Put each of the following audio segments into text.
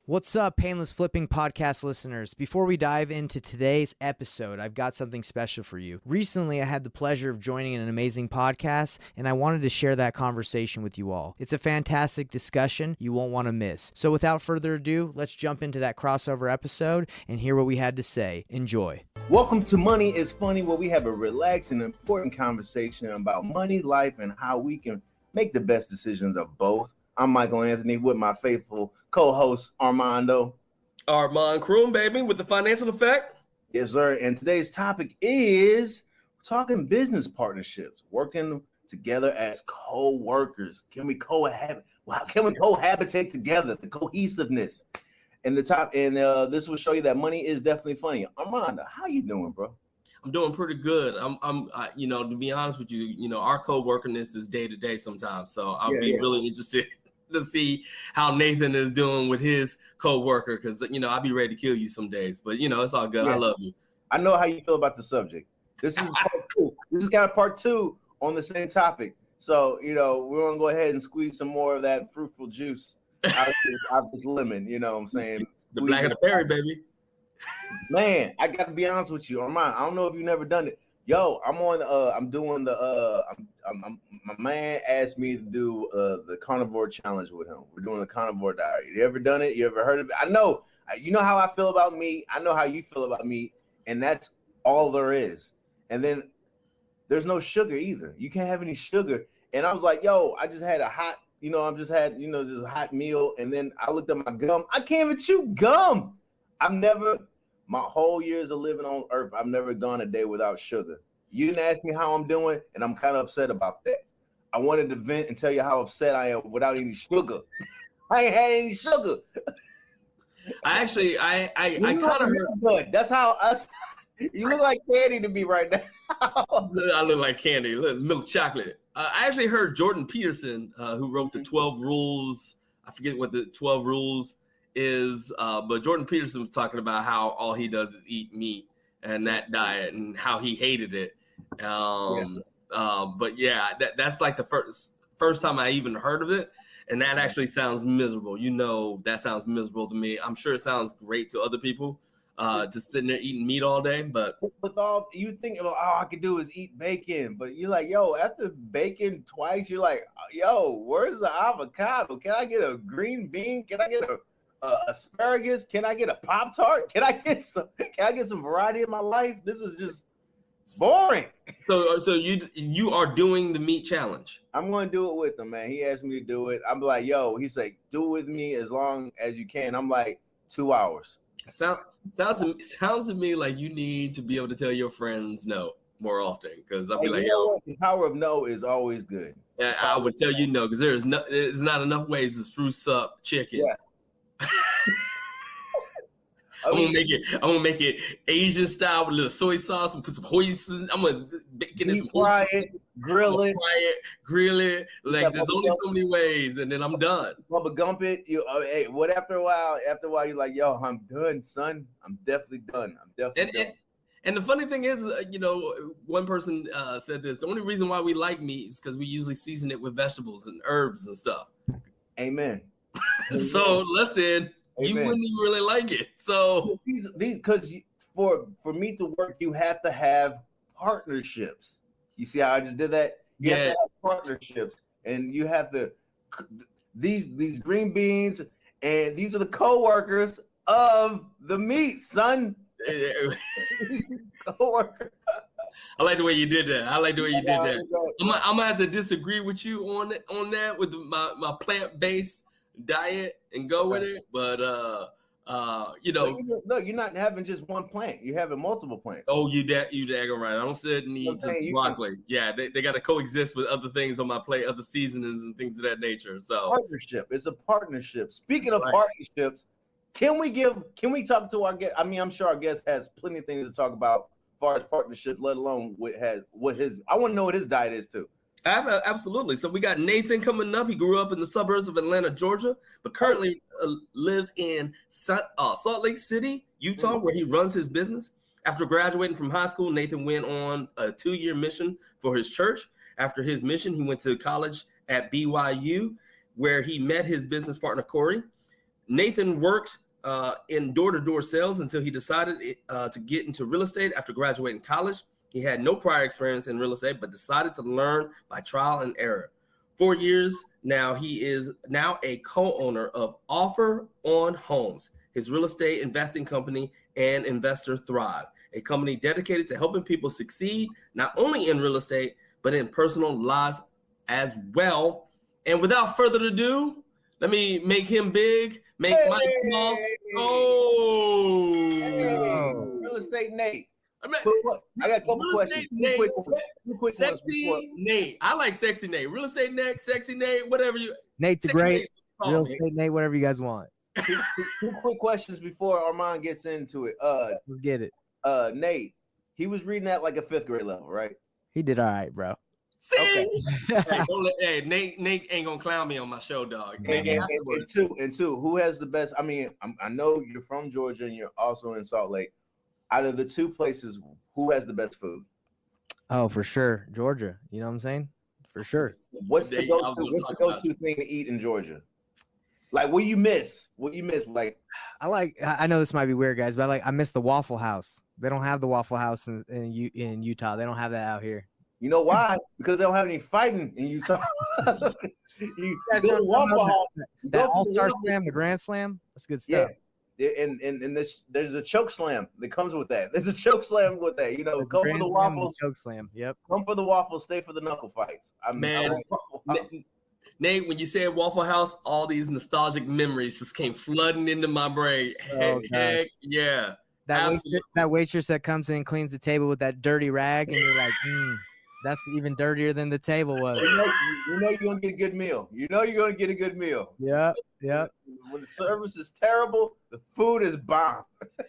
What's up, Painless Flipping podcast listeners? Before we dive into today's episode, I've got something special for you. Recently, I had the pleasure of joining an amazing podcast, and I wanted to share that conversation with you all. It's a fantastic discussion you won't want to miss. So without further ado, let's jump into that crossover episode and hear what we had to say. Enjoy. Welcome to Money is Funny, where we have a relaxed and important conversation about money, life, and how we can make the best decisions of both. I'm Michael Anthony with my faithful co-host Armando Kroom, baby, with the financial effect. Yes, sir. And today's topic is talking business partnerships, working together as co-workers. Can we cohabitate? Wow, can we cohabitate together? The cohesiveness. And this will show you that money is definitely funny. Armando, how you doing, bro? I'm doing pretty good. To be honest with you, our co-workerness is day to day sometimes. So I'll be really interested to see how Nathan is doing with his co-worker, because I'll be ready to kill you some days, but it's all good. Yeah. I love you. I know how you feel about the subject. This is part two. This is kind of part two on the same topic. So we're gonna go ahead and squeeze some more of that fruitful juice out of this lemon. You know what I'm saying? The black of the berry, baby. Man, I gotta be honest with you, Armand. I don't know if you've never done it. Yo, my man asked me to do the carnivore challenge with him. We're doing the carnivore diet. You ever done it? You ever heard of it? I know. You know how I feel about meat. I know how you feel about meat, and that's all there is. And then there's no sugar either. You can't have any sugar. And I was like, yo, I just had a hot, this hot meal, and then I looked at my gum. I can't even chew gum. My whole years of living on earth, I've never gone a day without sugar. You didn't ask me how I'm doing, and I'm kind of upset about that. I wanted to vent and tell you how upset I am without any sugar. I ain't had any sugar. I kind of heard. That's how you look like candy to me right now. I look like candy, milk chocolate. I actually heard Jordan Peterson, who wrote the 12 rules. I forget what the 12 rules is, but Jordan Peterson was talking about how all he does is eat meat and that diet and how he hated it. But yeah, that's like the first time I even heard of it, and that actually sounds miserable. That sounds miserable to me. I'm sure it sounds great to other people, just sitting there eating meat all day. But with all you think about, all I could do is eat bacon, but you're like, yo, after bacon twice, you're like, yo, where's the avocado? Can I get a green bean? Can I get a asparagus? Can I get a Pop-Tart? Can I get some variety in my life? This is just boring. So you are doing the meat challenge. I'm going to do it with him, man. He asked me to do it. I'm like, yo, he's like, do it with me as long as you can. I'm like, 2 hours. Sounds to me like you need to be able to tell your friends no more often, because I'll be like, yo, the power of no is always good. Yeah, I would tell you no, because there's not enough ways to spruce up chicken. Yeah. I'm gonna make it Asian style with a little soy sauce and put some hoisin. I'm gonna bake it in some hoisin. Grill it. Like there's only so many ways, and then I'm done. Bubba gump it. After a while, you're like, yo, I'm done, son. I'm definitely done. done. And the funny thing is, one person said this. The only reason why we like meat is because we usually season it with vegetables and herbs and stuff. Amen. So less than you wouldn't even really like it. So because for meat to work, you have to have partnerships. You see how I just did that? You have to have partnerships, and you have to these green beans, and these are the co-workers of the meat, son. Co-worker. I like the way you did that. I'm gonna have to disagree with you on that with my plant-based diet and go with it, but look, you're not having just one plant, you're having multiple plants. Oh, you daggone right. I don't sit and eat just broccoli. They got to coexist with other things on my plate, other seasonings and things of that nature. So it's a partnership. Speaking of partnerships, can we talk to our guest? I mean, I'm sure our guest has plenty of things to talk about as far as partnership, let alone I want to know what his diet is too. Absolutely. So we got Nathan coming up. He grew up in the suburbs of Atlanta, Georgia, but currently lives in Salt Lake City, Utah, where he runs his business. After graduating from high school, Nathan went on a 2-year mission for his church. After his mission, he went to college at BYU, where he met his business partner, Corey. Nathan worked in door-to-door sales until he decided to get into real estate after graduating college. He had no prior experience in real estate, but decided to learn by trial and error. 4 years now, he is now a co-owner of Offer on Homes, his real estate investing company, and Investor Thrive, a company dedicated to helping people succeed not only in real estate, but in personal lives as well. And without further ado, let me make him big, make Mike small. Oh, hey, Real Estate Nate. I mean, I got a couple questions. Two quick sexy ones Nate. I like sexy Nate. Real estate Nate, sexy Nate, whatever you. Nate the Sexy Great, Nate's what you real call me. estate Nate, whatever you guys want. two quick questions before Armand gets into it. Let's get it. Nate, he was reading at like a 5th grade level, right? He did all right, bro. See? Okay. Hey, Nate ain't gonna clown me on my show, dog. And two, who has the best? I mean, I know you're from Georgia and you're also in Salt Lake. Out of the two places, who has the best food? Oh, for sure, Georgia. You know what I'm saying? For sure. What's the go-to thing to eat in Georgia? Like, what you miss? Like, I know this might be weird, guys, but I miss the Waffle House. They don't have the Waffle House in Utah. They don't have that out here. you know why? Because they don't have any fighting in Utah. You guys go to Waffle House. That All-Star Slam, the Grand Slam, that's good stuff. Yeah, and there's a choke slam that comes with that. There's a choke slam with that. You know, come for the waffles. Choke slam. Yep. Come for the waffles. Stay for the knuckle fights. Nate, when you said Waffle House, all these nostalgic memories just came flooding into my brain. Heck yeah. That waitress that comes in and cleans the table with that dirty rag, and you're like, that's even dirtier than the table was. You know you're gonna get a good meal. Yeah. When the service is terrible, the food is bomb.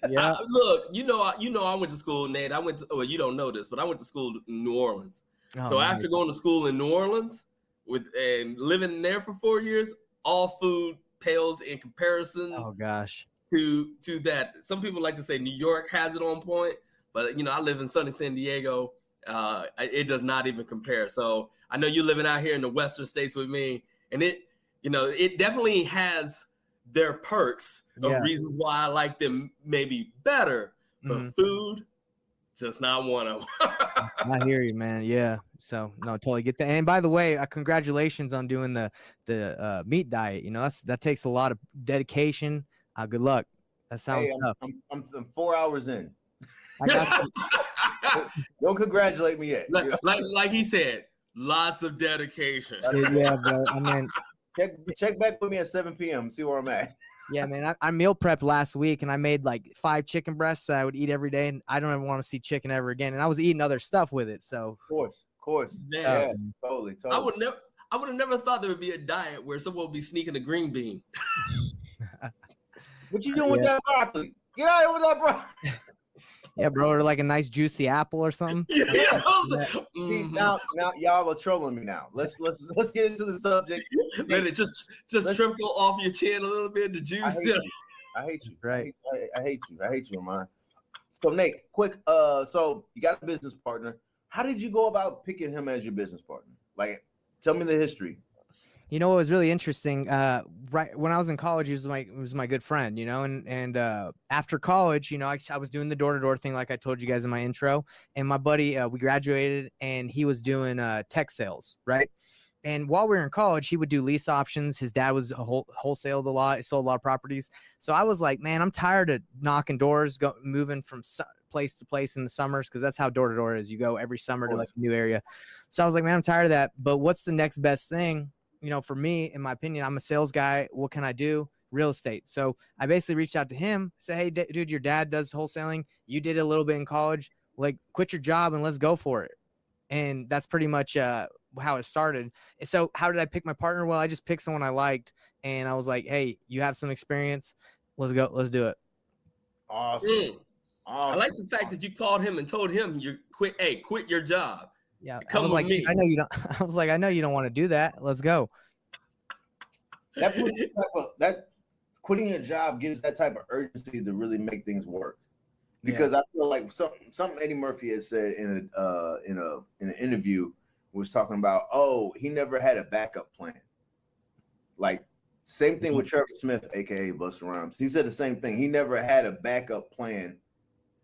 Yeah. Look, you know, I went to school, Nate. You don't know this, but I went to school in New Orleans. So after going to school in New Orleans and living there for 4 years, all food pales in comparison. Oh gosh. To that. Some people like to say New York has it on point, but I live in sunny San Diego. It does not even compare. So I know you're living out here in the Western states with me, and it definitely has their perks of reasons why I like them maybe better, but food, just not one of them. I hear you, man. Yeah. So no, totally get that. And by the way, congratulations on doing the meat diet. That takes a lot of dedication. Good luck. That sounds tough. I'm 4 hours in. I got Don't congratulate me yet. Like he said, lots of dedication. Yeah, bro. I mean, check back with me at 7 p.m. See where I'm at. Yeah, man. I meal prepped last week, and I made like 5 chicken breasts that I would eat every day, and I don't ever want to see chicken ever again. And I was eating other stuff with it. So of course. Yeah, totally. I would have never thought there would be a diet where someone would be sneaking a green bean. What you doing with that broccoli? Get out of here with that broccoli. Yeah, bro, or like a nice juicy apple or something. Now y'all are trolling me now. Let's get into the subject. Man, it just trickle off your chin a little bit. The juice. I hate you. Right. I hate you, man. So Nate, quick. So you got a business partner. How did you go about picking him as your business partner? Like, tell me the history. You know, it was really interesting. Right when I was in college, he was my good friend, and after college, I was doing the door-to-door thing like I told you guys in my intro, and my buddy, we graduated, and he was doing tech sales, right? And while we were in college, he would do lease options. His dad was wholesaled a lot. He sold a lot of properties. So I was like, man, I'm tired of knocking doors, moving from place to place in the summers, because that's how door-to-door is. You go every summer to like a new area. So I was like, man, I'm tired of that. But what's the next best thing? For me, in my opinion, I'm a sales guy. What can I do? Real estate. So I basically reached out to him, said, hey, dude, your dad does wholesaling. You did a little bit in college. Like, quit your job and let's go for it. And that's pretty much how it started. So how did I pick my partner? Well, I just picked someone I liked, and I was like, hey, you have some experience. Let's go. Let's do it. Awesome. I like the fact that you called him and told him quit your job. Yeah, I was like, I know you don't. I was like, I know you don't want to do that. Let's go. That quitting a job gives that type of urgency to really make things work. Because I feel like something Eddie Murphy has said in an interview was talking about, he never had a backup plan. Like Same thing with Trevor Smith, aka Busta Rhymes. He said the same thing. He never had a backup plan.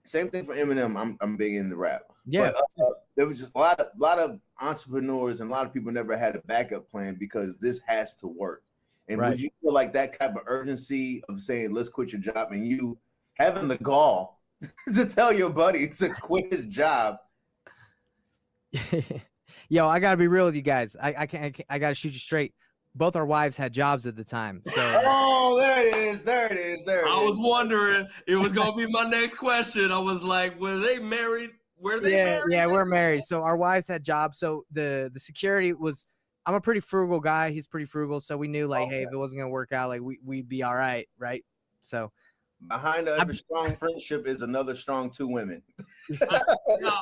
Same thing for Eminem. I'm big into rap. Yeah. But there was just a lot of entrepreneurs and a lot of people never had a backup plan because this has to work. And Right. would you feel like that type of urgency of saying, let's quit your job, and you having the gall to tell your buddy to quit his job? Yo, I gotta be real with you guys. I gotta shoot you straight. Both our wives had jobs at the time. So Oh, there it is. I was wondering, it was gonna be my next question. I was like, were they married? Were they married? Yeah, we're married. So our wives had jobs. So the security was, I'm a pretty frugal guy. He's pretty frugal. So we knew like, hey, if it wasn't gonna work out, like we'd be all right, right? So behind every strong friendship is another strong two women.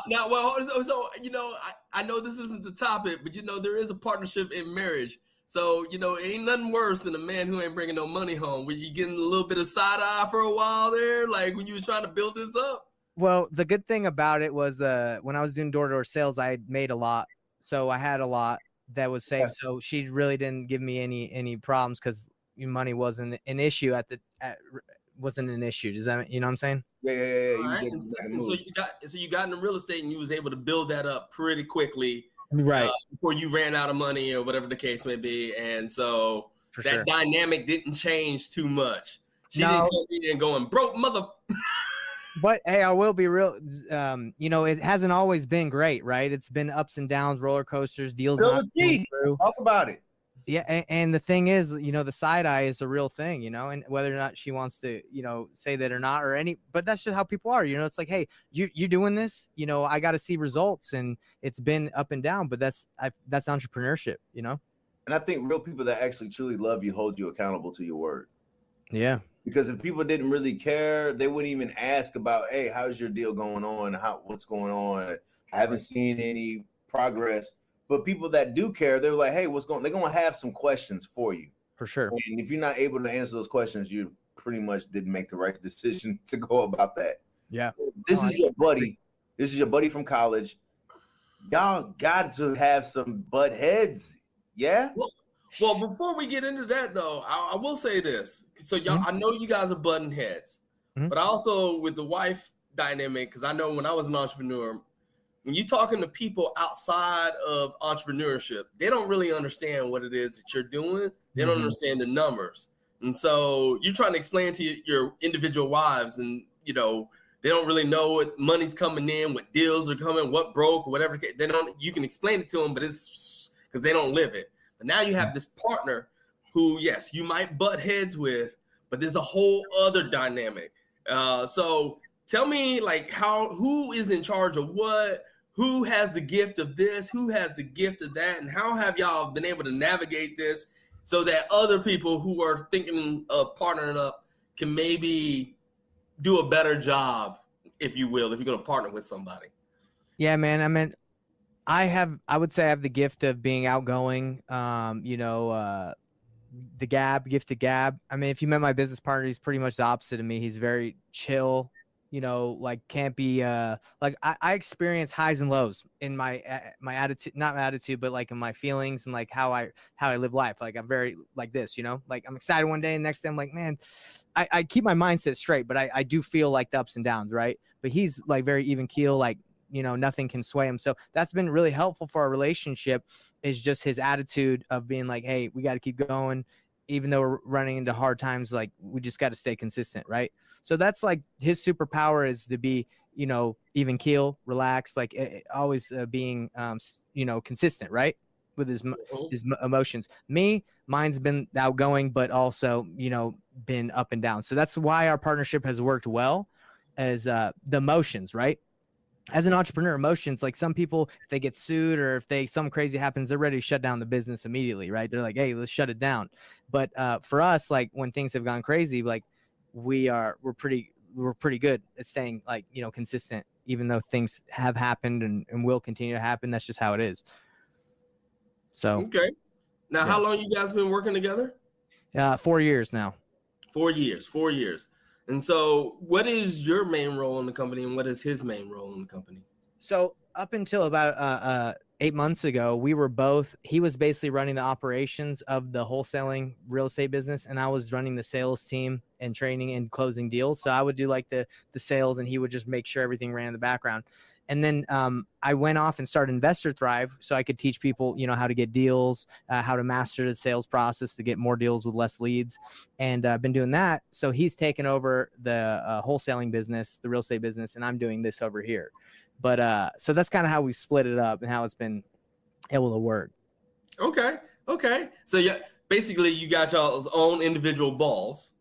Now, well, so you know, I know this isn't the topic, but you know, there is a partnership in marriage. So you know, it ain't nothing worse than a man who ain't bringing no money home. Were you getting a little bit of side eye for a while there, like when you was trying to build this up? Well, the good thing about it was when I was doing door-to-door sales, I had made a lot. So I had a lot that was saved. Yeah. So she really didn't give me any problems because money wasn't an issue wasn't an issue. Does that, you know what I'm saying? Yeah. Right. So you got into real estate and you was able to build that up pretty quickly, Right. Before you ran out of money or whatever the case may be. And so For that sure. dynamic didn't change too much. She No. didn't come in and going broke mother. But hey, I will be real. You know, it hasn't always been great, right? It's been ups and downs, roller coasters, deals Spill not the tea. through. Talk about it. Yeah, and the thing is, you know, the side eye is a real thing, you know, and whether or not she wants to, you know, say that or not, but that's just how people are, you know. It's like, hey, you doing this, you know, I got to see results, and it's been up and down, but that's entrepreneurship, you know. And I think real people that actually truly love you hold you accountable to your word. Yeah. Because if people didn't really care, they wouldn't even ask about, hey, how's your deal going on? What's going on? I haven't seen any progress. But people that do care, they're like, hey, what's going on? They're going to have some questions for you. For sure. And if you're not able to answer those questions, you pretty much didn't make the right decision to go about that. Yeah. This is your buddy. This is your buddy from college. Y'all got to have some butt heads. Yeah? Well, before we get into that, though, I will say this. So, y'all, I know you guys are button heads, but also with the wife dynamic, because I know when I was an entrepreneur, when you're talking to people outside of entrepreneurship, they don't really understand what it is that you're doing. They don't understand the numbers. And so you're trying to explain to your individual wives, and, you know, they don't really know what money's coming in, what deals are coming, what broke, whatever. They don't. You can explain it to them, but it's because they don't live it. But now you have this partner who, yes, you might butt heads with, but there's a whole other dynamic. So tell me, like, who is in charge of what? Who has the gift of this? Who has the gift of that? And how have y'all been able to navigate this so that other people who are thinking of partnering up can maybe do a better job, if you will, if you're going to partner with somebody? Yeah, man. I mean, I would say I have the gift of being outgoing. You know, the gift of gab. I mean, if you met my business partner, he's pretty much the opposite of me. He's very chill, you know, like can't be, like I experience highs and lows in my attitude, not my attitude, but like in my feelings and like how I live life. Like I'm very like this, you know, like I'm excited one day and next day I'm like, man, I keep my mindset straight, but I do feel like the ups and downs. Right. But he's like very even keel, like, you know, nothing can sway him. So that's been really helpful for our relationship, is just his attitude of being like, hey, we got to keep going. Even though we're running into hard times, like we just got to stay consistent. Right. So that's like his superpower, is to be, you know, even keel, relaxed, like always being, you know, consistent. Right. With his emotions. Mine's been outgoing, but also, you know, been up and down. So that's why our partnership has worked well, as the emotions, right? As an entrepreneur, emotions, like some people, if they get sued or if something crazy happens, they're ready to shut down the business immediately, right? They're like, hey, let's shut it down. But for us, like when things have gone crazy, like we're pretty good at staying, like, you know, consistent, even though things have happened and will continue to happen. That's just how it is. So okay. Now, yeah. How long you guys been working together? 4 years now. 4 years. 4 years. And so what is your main role in the company and what is his main role in the company? So up until about 8 months ago, he was basically running the operations of the wholesaling real estate business, and I was running the sales team and training and closing deals. So I would do like the sales, and he would just make sure everything ran in the background. And then I went off and started Investor Thrive, so I could teach people, how to get deals, how to master the sales process to get more deals with less leads. And I've been doing that. So he's taken over the wholesaling business, the real estate business, and I'm doing this over here. But so that's kind of how we split it up and how it's been able to work. Okay. So yeah, basically you got y'all's own individual balls.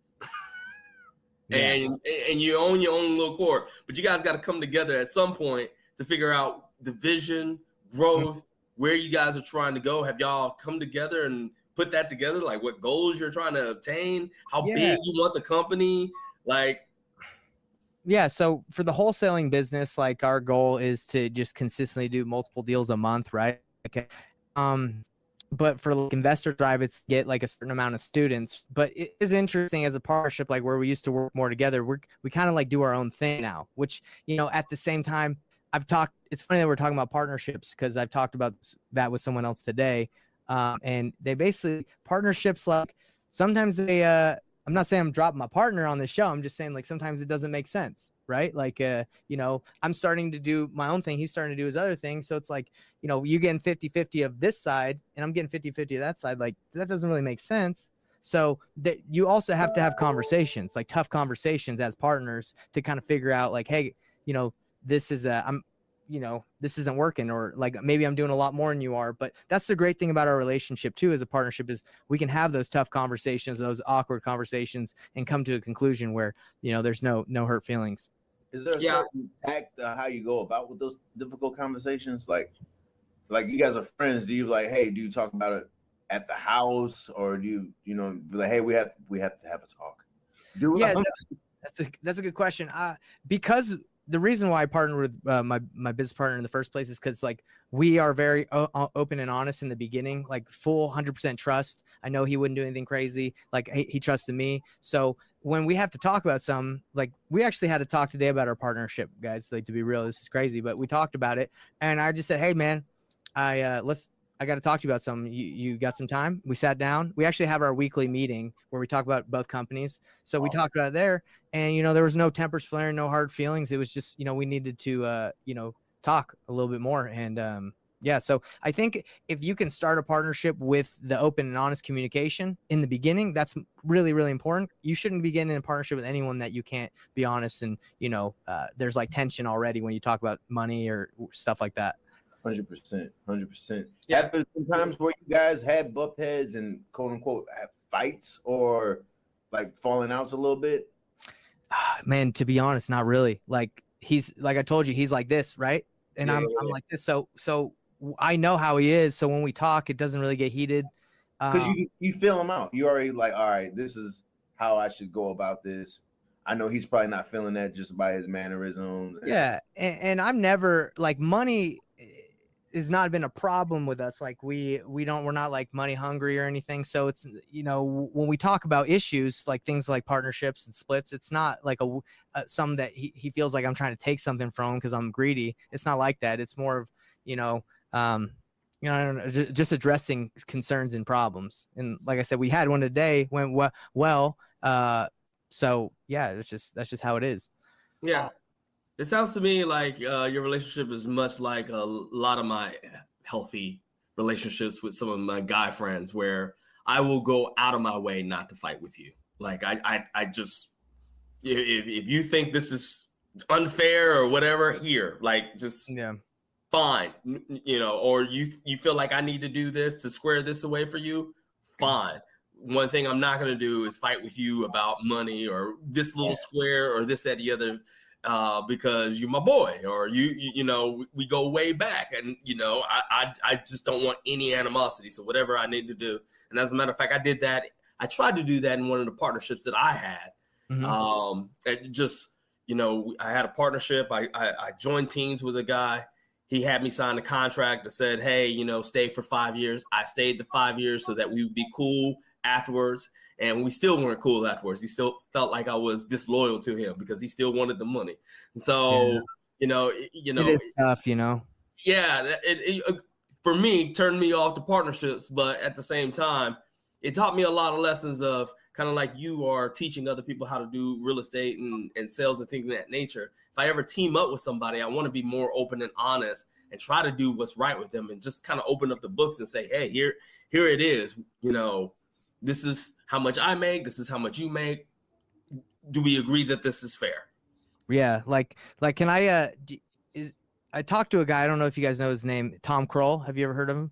And you own your own little court, but you guys got to come together at some point to figure out the vision, growth, where you guys are trying to go. Have y'all come together and put that together? Like what goals you're trying to obtain, how big you want the company, like. Yeah. So for the wholesaling business, like our goal is to just consistently do multiple deals a month, right? Okay. But for like Investor Thrive, it's get like a certain amount of students. But it is interesting as a partnership, like where we used to work more together, we kind of like do our own thing now, which, at the same time, it's funny that we're talking about partnerships because I've talked about that with someone else today. And they basically partnerships, like sometimes I'm not saying I'm dropping my partner on the show. I'm just saying like sometimes it doesn't make sense, right? Like, I'm starting to do my own thing. He's starting to do his other thing. So it's like, you getting 50-50 of this side and I'm getting 50-50 of that side. Like that doesn't really make sense. So that you also have to have conversations, like tough conversations as partners to kind of figure out like, hey, this is this isn't working, or like maybe I'm doing a lot more than you are. But that's the great thing about our relationship too, as a partnership, is we can have those tough conversations, those awkward conversations, and come to a conclusion where, there's no hurt feelings. Is there a certain tact how you go about with those difficult conversations? Like you guys are friends. Do you do you talk about it at the house, or do you, be like, hey, we have to have a talk? That's a good question. Because the reason why I partnered with my business partner in the first place is because like we are very open and honest in the beginning, like full 100% trust. I know he wouldn't do anything crazy. Like he trusted me. So when we have to talk about some, like we actually had to talk today about our partnership, guys. Like, to be real, this is crazy, but we talked about it, and I just said, hey man, I got to talk to you about something. You got some time? We sat down. We actually have our weekly meeting where we talk about both companies. So we talked about it there, and there was no tempers flaring, no hard feelings. It was just we needed to talk a little bit more, and so I think if you can start a partnership with the open and honest communication in the beginning, that's really, really important. You shouldn't be getting in a partnership with anyone that you can't be honest, and there's like tension already when you talk about money or stuff like that. 100%. Yeah. Happened sometimes where you guys had butt heads and quote unquote have fights or like falling outs a little bit? Man, to be honest, not really. Like he's like I told you, he's like this, right? And I'm like this. So I know how he is. So when we talk, it doesn't really get heated. Because you feel him out. You already like, all right, this is how I should go about this. I know he's probably not feeling that just by his mannerisms. Yeah, and I'm never like money has not been a problem with us. Like we're not like money hungry or anything. So it's, when we talk about issues, like things like partnerships and splits, it's not like some that he feels like I'm trying to take something from him because I'm greedy. It's not like that. It's more of, I don't know, just addressing concerns and problems. And like I said, we had one today, went well. So yeah, that's just how it is. Yeah. It sounds to me like your relationship is much like a lot of my healthy relationships with some of my guy friends, where I will go out of my way not to fight with you. Like I just, if you think this is unfair or whatever, here, like just fine, or you feel like I need to do this to square this away for you, fine. One thing I'm not going to do is fight with you about money or this little square or this, that, the other. Because you're my boy, or we go way back, and I just don't want any animosity. So whatever I need to do, and as a matter of fact, I did that. I tried to do that in one of the partnerships that I had. Mm-hmm. And just I had a partnership. I joined teams with a guy. He had me sign a contract that said, hey, stay for 5 years. I stayed the 5 years so that we would be cool afterwards. And we still weren't cool afterwards. He still felt like I was disloyal to him because he still wanted the money. So, it is tough, Yeah, for me, turned me off to partnerships. But at the same time, it taught me a lot of lessons of kind of like you are teaching other people how to do real estate and sales and things of that nature. If I ever team up with somebody, I want to be more open and honest and try to do what's right with them and just kind of open up the books and say, hey, here it is. This is how much I make. This is how much you make. Do we agree that this is fair? Yeah. Like, can I, I talked to a guy, I don't know if you guys know his name, Tom Kroll. Have you ever heard of him?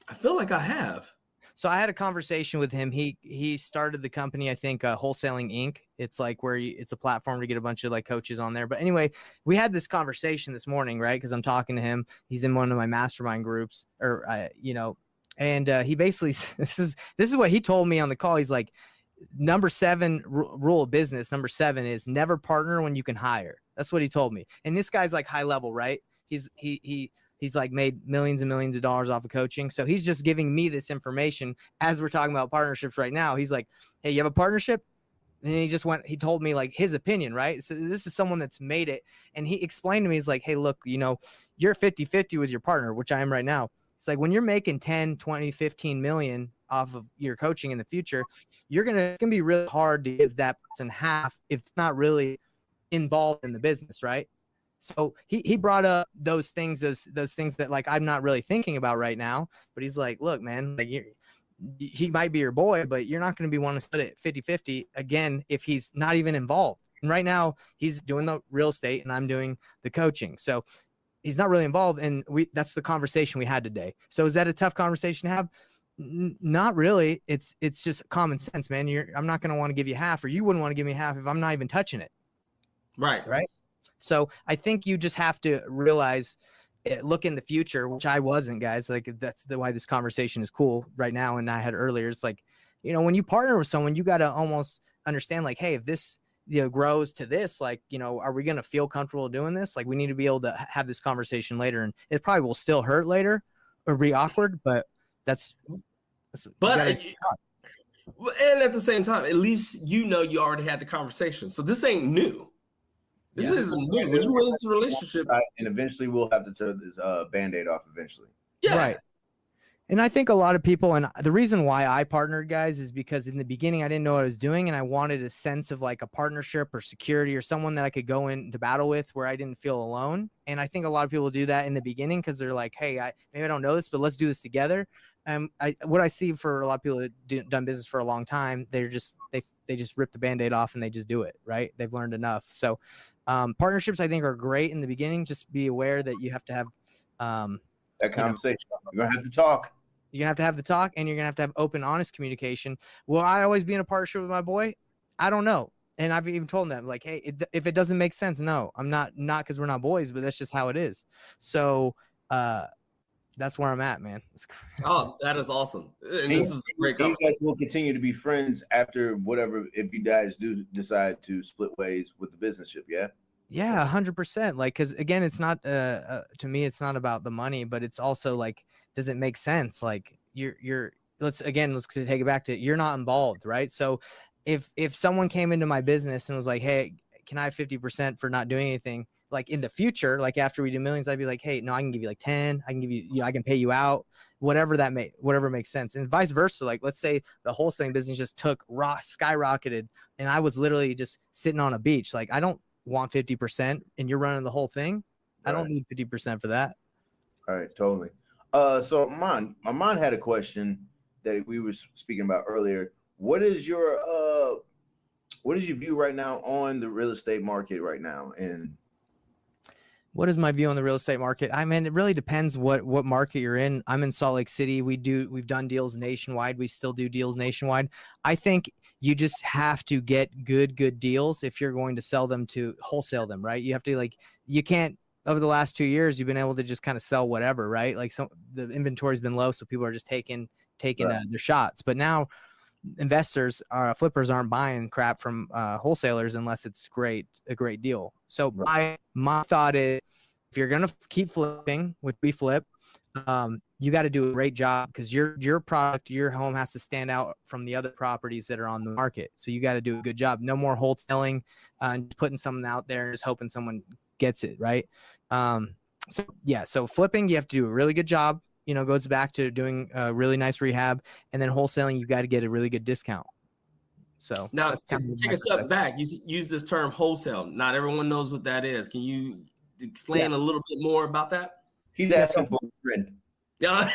I feel like I have. So I had a conversation with him. He started the company, I think, Wholesaling Inc. It's like it's a platform to get a bunch of like coaches on there. But anyway, we had this conversation this morning, right? Because I'm talking to him. He's in one of my mastermind groups, and he basically this is what he told me on the call. He's like, number 7 rule of business. Number 7 is never partner when you can hire. That's what he told me. And this guy's like high level, right? He's like made millions and millions of dollars off of coaching. So he's just giving me this information as we're talking about partnerships right now. He's like, hey, you have a partnership? And he told me like his opinion, right? So this is someone that's made it. And he explained to me, he's like, hey, look, you're 50-50 with your partner, which I am right now. It's like when you're making 10, 20, 15 million off of your coaching in the future, it's going to be really hard to give that person half if it's not really involved in the business, right? So he brought up those things that like I'm not really thinking about right now, but he's like, look, man, like he might be your boy, but you're not going to be wanting to split it 50-50 again if he's not even involved. And right now he's doing the real estate and I'm doing the coaching. So he's not really involved. And that's the conversation we had today. So is that a tough conversation to have? Not really. It's just common sense, man. I'm not going to want to give you half, or you wouldn't want to give me half if I'm not even touching it. Right. So I think you just have to realize, look in the future, which I wasn't, guys. Like that's why this conversation is cool right now. And I had earlier, it's like, when you partner with someone, you got to almost understand like, hey, if this, grows to this, like, are we going to feel comfortable doing this? Like we need to be able to have this conversation later, and it probably will still hurt later or be awkward, but and at the same time, at least, you already had the conversation. So this ain't new. This isn't new. When you went into a relationship, and eventually we'll have to tear this Band-Aid off eventually. Yeah. Right. And I think a lot of people, and the reason why I partnered, guys, is because in the beginning I didn't know what I was doing, and I wanted a sense of like a partnership or security or someone that I could go into battle with where I didn't feel alone. And I think a lot of people do that in the beginning because they're like, hey, maybe I don't know this, but let's do this together. What I see for a lot of people that done business for a long time, they just rip the Band-Aid off and they just do it, right? They've learned enough. So partnerships, I think, are great in the beginning. Just be aware that you have to have that conversation. You're going to have to talk. You're going to have the talk, and you're going to have open, honest communication. Will I always be in a partnership with my boy? I don't know. And I've even told them, like, hey, if it doesn't make sense, no, I'm not because we're not boys, but that's just how it is. So that's where I'm at, man. Oh, that is awesome. And this is a great conversation. You guys will continue to be friends after whatever, if you guys do decide to split ways with the business ship, yeah? Yeah, 100%. Like, because again, it's not to me, it's not about the money, but it's also like, does it make sense? Like, let's take it back to you're not involved, right? So, if someone came into my business and was like, hey, can I have 50% for not doing anything? Like in the future, like after we do millions, I'd be like, hey, no, I can give you like 10. I can give you, I can pay you out, whatever makes sense. And vice versa. Like, let's say the wholesaling business just skyrocketed, and I was literally just sitting on a beach. Like, I don't want 50% and you're running the whole thing. I don't need 50% for that. All right, totally. So Aman had a question that we were speaking about earlier. What is your view right now on the real estate market right now? And what is my view on the real estate market? I mean, it really depends what market you're in. I'm in Salt Lake City. We've done deals nationwide. We still do deals nationwide. I think you just have to get good deals if you're going to sell them to wholesale them, right? You have to you can't, over the last 2 years, you've been able to just kind of sell whatever, right? Like the inventory's been low, so people are just taking their shots. But now investors, flippers aren't buying crap from wholesalers unless it's a great deal. So my thought is, if you're gonna keep flipping, which we flip, you got to do a great job, because your product, your home has to stand out from the other properties that are on the market. So you got to do a good job. No more wholesaling and putting something out there and just hoping someone gets it, right? So flipping, you have to do a really good job. goes back to doing a really nice rehab, and then wholesaling, you got to get a really good discount. So now that's kind of take my a step perspective. back. You use this term wholesale. Not everyone knows what that is. Can you explain a little bit more about that? He's Yeah, asking for a friend. Yeah.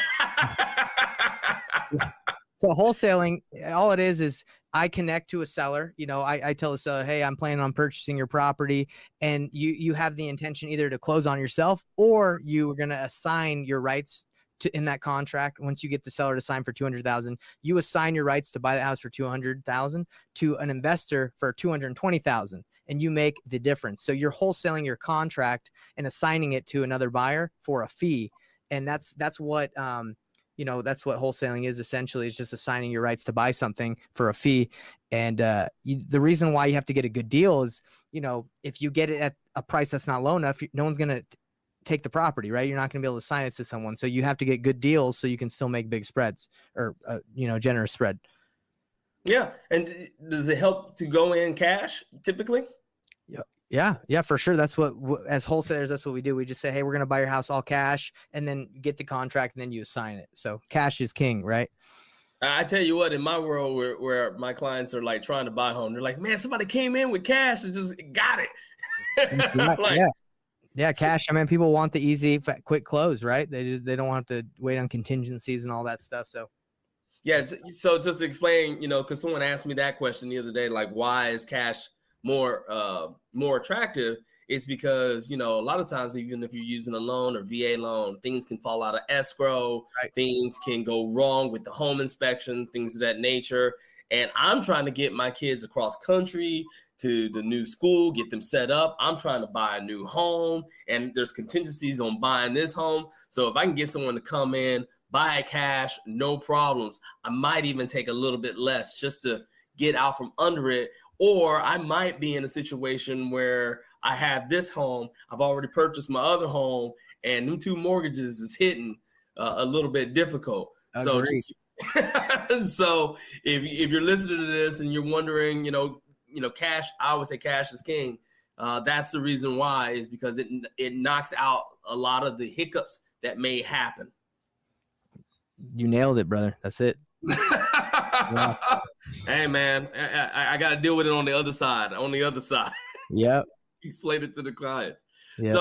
So wholesaling, all it is I connect to a seller. I tell the seller, hey, I'm planning on purchasing your property, and you have the intention either to close on yourself, or you are going to assign your rights in that contract. Once you get the seller to sign for $200,000, you assign your rights to buy the house for $200,000 to an investor for $220,000, and you make the difference. So you're wholesaling your contract and assigning it to another buyer for a fee, and that's what that's what wholesaling is essentially. Is just assigning your rights to buy something for a fee. And the reason why you have to get a good deal is, if you get it at a price that's not low enough, no one's going to take the property, right? You're not going to be able to assign it to someone. So you have to get good deals so you can still make big spreads, or, generous spread. Yeah. And does it help to go in cash typically? Yeah, for sure. That's what, as wholesalers, that's what we do. We just say, hey, we're going to buy your house all cash, and then get the contract, and then you assign it. So cash is king, right? I tell you what, in my world where my clients are like trying to buy a home, they're like, man, somebody came in with cash and just got it. Yeah, cash. I mean, people want the easy, quick close, right? They don't want to wait on contingencies and all that stuff. So yeah. So just explain, because someone asked me that question the other day, like, why is cash more attractive? It's because, a lot of times, even if you're using a loan or VA loan, things can fall out of escrow, right. Things can go wrong with the home inspection, things of that nature. And I'm trying to get my kids across country to the new school, get them set up. I'm trying to buy a new home, and there's contingencies on buying this home. So if I can get someone to come in, buy it cash, no problems, I might even take a little bit less just to get out from under it. Or I might be in a situation where I have this home, I've already purchased my other home, and them 2 mortgages is hitting a little bit difficult. Agreed. So if you're listening to this and you're wondering, cash, I always say cash is king. That's the reason why, is because it knocks out a lot of the hiccups that may happen. You nailed it, brother. That's it. Yeah. Hey, man, I got to deal with it on the other side. Yep. Explain it to the clients. Yep.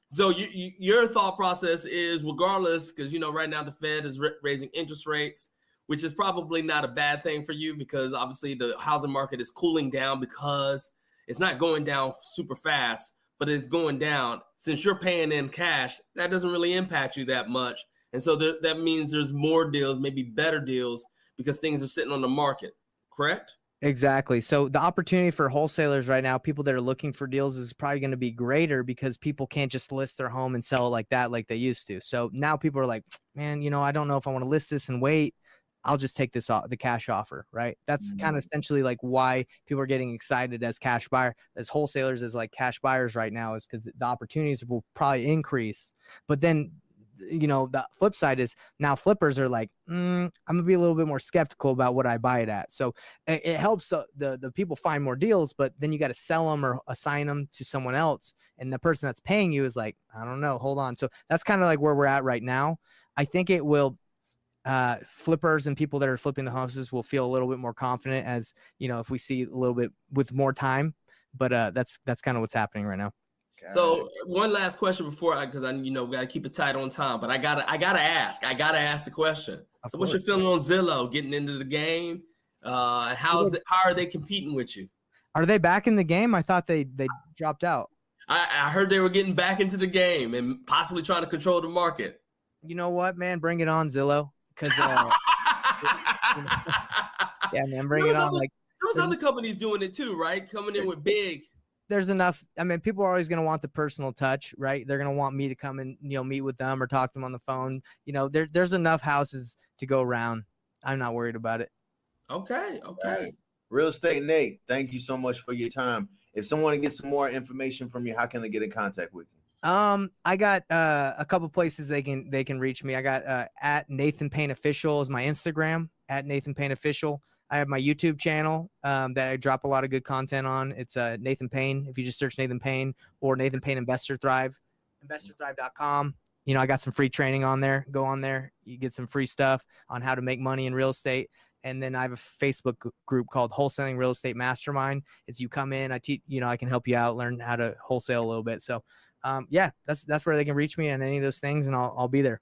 So your thought process is, regardless, because, right now the Fed is raising interest rates, which is probably not a bad thing for you, because obviously the housing market is cooling down, because it's not going down super fast, but it's going down. Since you're paying in cash, that doesn't really impact you that much. And so that means there's more deals, maybe better deals, because things are sitting on the market, correct? Exactly. So the opportunity for wholesalers right now, people that are looking for deals, is probably going to be greater, because people can't just list their home and sell it like that, like they used to. So now people are like, man, I don't know if I want to list this and wait. I'll just take the cash offer, right? That's kind of essentially like why people are getting excited as cash buyer, as wholesalers, as like cash buyers right now, is because the opportunities will probably increase. But then, the flip side is now flippers are like, I'm gonna be a little bit more skeptical about what I buy it at. So it helps the people find more deals, but then you got to sell them or assign them to someone else, and the person that's paying you is like, I don't know, hold on. So that's kind of like where we're at right now. I think it will, flippers and people that are flipping the houses will feel a little bit more confident, as if we see a little bit with more time. But that's kind of what's happening right now. So one last question before because I gotta keep it tight on time, but I gotta ask the question. So what's your feeling on Zillow getting into the game? How are they competing with you? Are they back in the game? I thought they dropped out. I heard they were getting back into the game and possibly trying to control the market. You know what, man? Bring it on, Zillow. Because yeah, man, bring it on. There's other companies doing it too, right? Coming in with big. There's enough. I mean, people are always going to want the personal touch, right? They're going to want me to come and, meet with them or talk to them on the phone. There's enough houses to go around. I'm not worried about it. Okay. Right. Real Estate Nate, thank you so much for your time. If someone gets some more information from you, how can they get in contact with you? I got a couple places they can reach me. I got at Nathan Payne Official is my Instagram, at Nathan Payne Official. I have my YouTube channel that I drop a lot of good content on. It's Nathan Payne. If you just search Nathan Payne or Nathan Payne Investor Thrive, investorthrive.com. you know, I got some free training on there. Go on there. You get some free stuff on how to make money in real estate. And then I have a Facebook group called Wholesaling Real Estate Mastermind. It's you come in, I teach, you know, I can help you out, learn how to wholesale a little bit. So yeah, that's where they can reach me on any of those things, and I'll be there.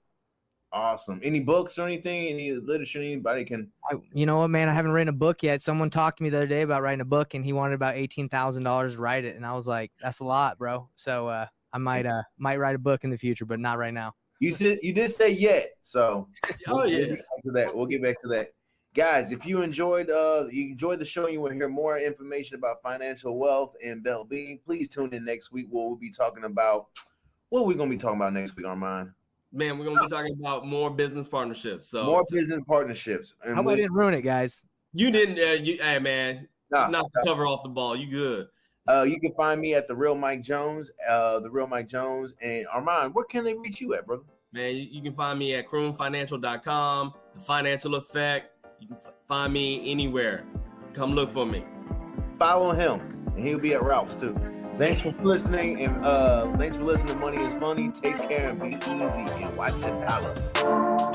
Awesome. Any books or anything? Any literature anybody can? You know what, man? I haven't written a book yet. Someone talked to me the other day about writing a book, and he wanted about $18,000 to write it, and I was like, that's a lot, bro. So I might write a book in the future, but not right now. You did say yet, so Oh yeah. We'll get back to that. We'll get back to that. Guys, if you enjoyed the show and you want to hear more information about financial wealth and well-being, please tune in next week where we'll be talking about what are we gonna be talking about next week, Armand? Man, we're gonna be talking about more business partnerships. So more business partnerships. And how about I didn't ruin it, guys? You didn't. Hey man, not to cover off the ball. You good? You can find me at the Real Mike Jones, and Armand. Where can they reach you at, brother? Man, you can find me at croonfinancial.com, The Financial Effect. You can find me anywhere. Come look for me. Follow him, and he'll be at Ralph's too. Thanks for listening, and thanks for listening to Money is Funny. Take care and be easy, and watch your dollars.